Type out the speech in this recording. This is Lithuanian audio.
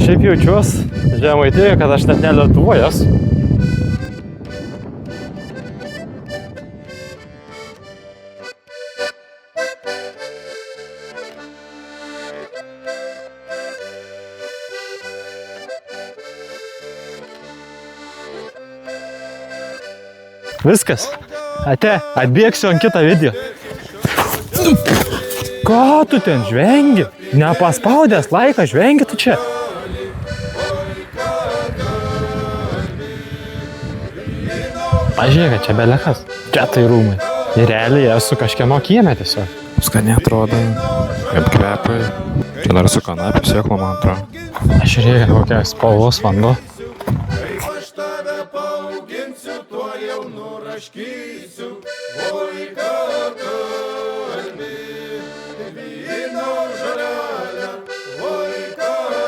Šiaip jaučiuos Žemaitijoje, kad aš net ne Lietuvoje esu. Viskas. Ate, atbėgsiu ant kitą video. Ką tu ten žvengi? Nepaspaudęs laiką žvengi tu čia. Pažiūrėk, čia belekas. Čia tai rūmai. Ir realiai esu kažkieno kieme tiesiog. Skaniai atrodo, kaip kvepai. Čia dar su kanapės sėklom, man atrodo. Aš žiūrėk, kokia spalvos vanduo.